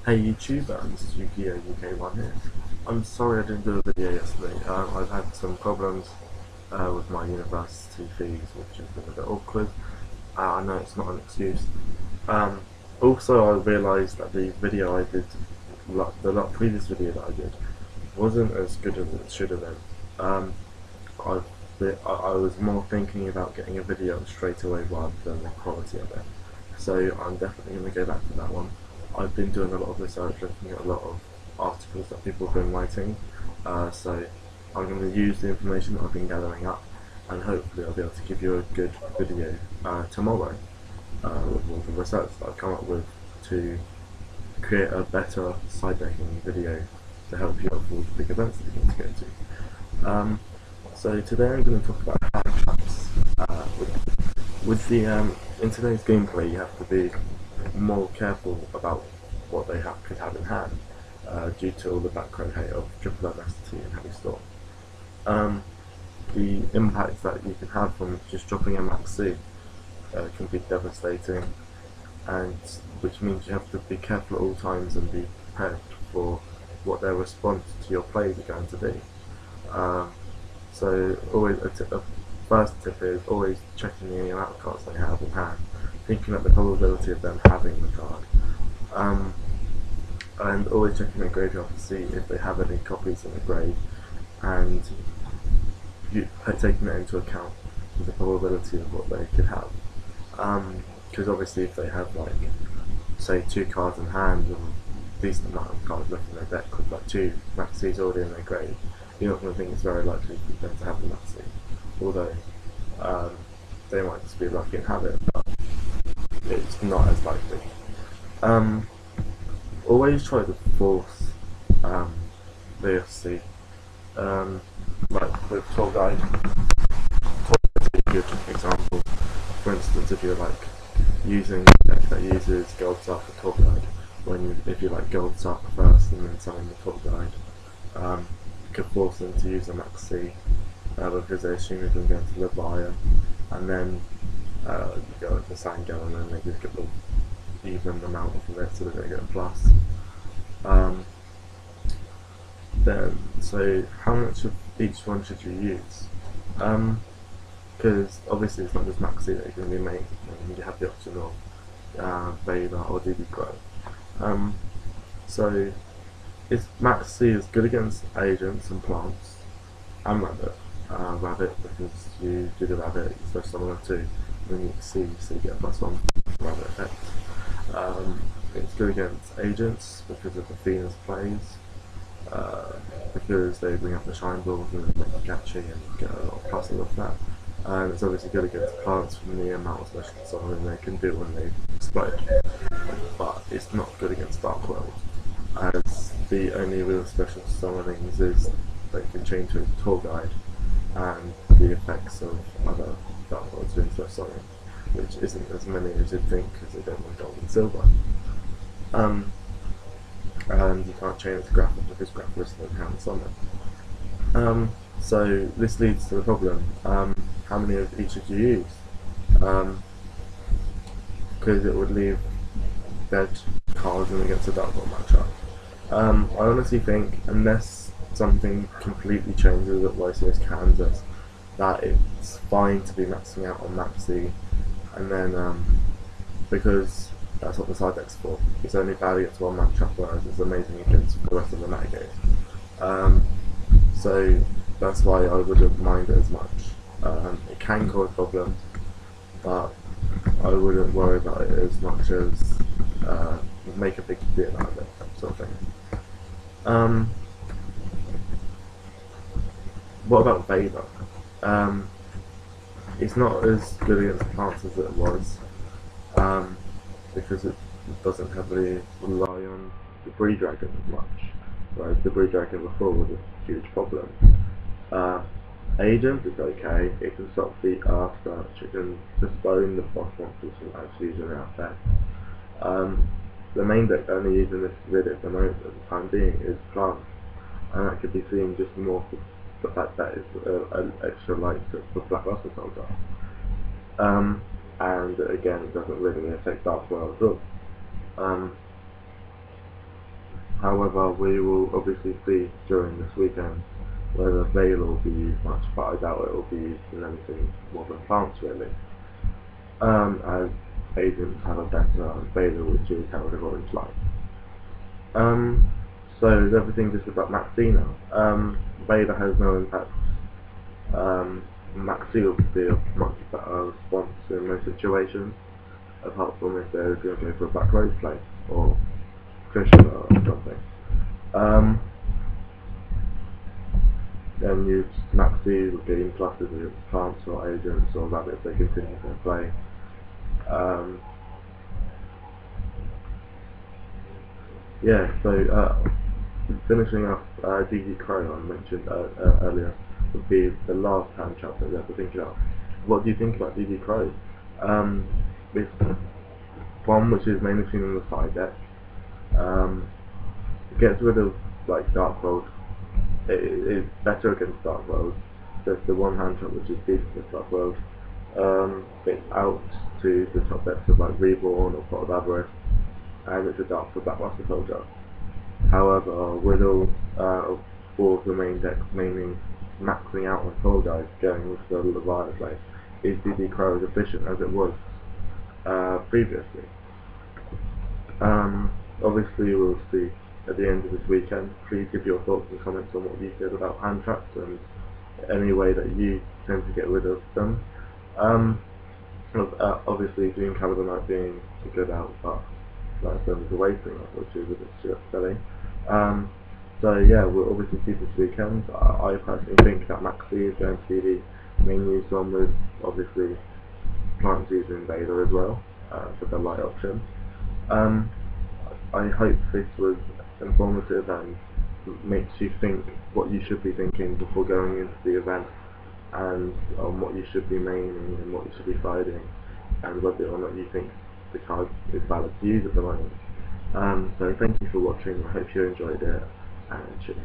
Hey YouTube, this is Yukio UK1 here. I'm sorry I didn't do a video yesterday. I've had some problems with my university fees, which has been a bit awkward. I know it's not an excuse. Um, Also, I realised that the video I did, previous video that I did, wasn't as good as it should have been. Um, I've I was more thinking about getting a video straight away rather than the quality of it. So I'm definitely going to go back to that one. I've been doing a lot of research, looking at a lot of articles that people have been writing. So I'm going to use the information that I've been gathering up, and hopefully I'll be able to give you a good video tomorrow with all the research that I've come up with to create a better side decking video to help you out with all the big events that you're going to go to. So today I'm going to talk about hand traps. With the in today's gameplay, you have to be more careful about what they could have in hand due to all the background hate of triple MST and heavy storm. Um, the impact that you can have from just dropping a max C can be devastating, and which means you have to be careful at all times and be prepared for what their response to your plays are going to be. Um, so always a first tip is always checking the amount of cards they have in hand, thinking about the probability of them having the card, um, and always checking their graveyard to see if they have any copies in the grave, and taking that into account with the probability of what they could have. Because obviously if they have like, say, two cards in hand and a decent amount of cards left in their deck with like two Maxis already in their grave, you're not going to think it's very likely for them to have a Maxi. Although um, they might just be lucky and have it, but it's not as likely. Um, Always try to force the FC. Like with Tour Guide, a good example. For instance, if you're like using a deck that uses Gold Sark for Tour Guide, if you like Gold Sark first and then summon the Tour Guide, you could force them to use a Max C because they assume you're going to go into Levia, and then you go into Sangha and then they just get the even amount of it so that they get a plus. Um, so how much of each one should you use? Because obviously it's not just Maxi that you're going to be making, you have the option of Veda or DB Pro. So Maxi is good against agents and plants, and Rabbit. Rabbit because you do the Rabbit, you special summon two, then you see, so you get a +1 Rabbit effect. It's good against agents because of the Venus plays, because they bring up the shine balls and they make you catchy and get a lot of plus off that. And it's obviously good against plants from the amount of special summoning they can do when they explode. But it's not good against Dark World, as the only real special summonings is they can change to a Tour Guide and the effects of other Dark Worlds doing special summoning, which isn't as many as you'd think because they don't want gold and silver. And you can't chain it to Grapple because Grapple is not hand summon. So this leads to the problem, how many of each should you use? Because it would leave dead cards in against a Dark World matchup. I honestly think, unless something completely changes at YCS Kansas, that it's fine to be maxing out on Maxi, and then because that's what the side deck's for. It's only bad against one matchup, whereas it's amazing against the rest of the metagame. So that's why I wouldn't mind it as much. It can cause problems, but I wouldn't worry about it as much as make a big deal out of it, sort of thing. What about Vader? It's not as good against plants as it was, because it doesn't heavily rely on the Breed Dragon as much, whereas the Breed Dragon before was a huge problem. Agent is okay, it can stop the Earth Search, it can postpone the boss monsters from actually using their effect. The main deck only using this really at the moment at the time being is plants, and that could be seen just more for the fact that it's an extra light for Black Rustler Soldier. And again, it doesn't really affect Dark World at all. However, we will obviously see during this weekend whether Veiler will be used much, but I doubt it will be used in anything more than plants really. As agents have a better Veiler, which is Herald of Orange Light. So is everything just about Maxi now? Veiler has no impact. Maxi will be a much better response in most situations, apart from if they're going to go for a back road play or cushion or something. Then use Maxi with getting pluses with plants or agents or rabbits if they continue their play. Yeah, so finishing off DD Crow I mentioned earlier would be the last hand trap that we have to think about. What do you think about DD Crow? It's one which is mainly seen on the side deck. Gets rid of like Dark World. It is better against Dark World. There's the one hand trap which is decent against Dark World. It's out to the top decks of like Reborn or Pot of Avarice, and it's a dark for Blackmaster Soldier. However, with all four of the main decks mainly maxing out on Fall Guys, going with the Leviathan play, is DD Crow as efficient as it was previously? Obviously we'll see at the end of this weekend. Please give your thoughts and comments on what you feel about hand traps and any way that you tend to get rid of them. Obviously Doom Caliber being a good out, but that's a wasting which is a bit silly. So yeah, we'll obviously see this weekend. I personally think that Maxi is going to be the main used one, with obviously plants using Veiler as well for the light option. I hope this was informative and makes you think what you should be thinking before going into the event, and on what you should be maining and what you should be siding, and whether or not you think the card is valid to use at the moment. So thank you for watching. I hope you enjoyed it, and cheers.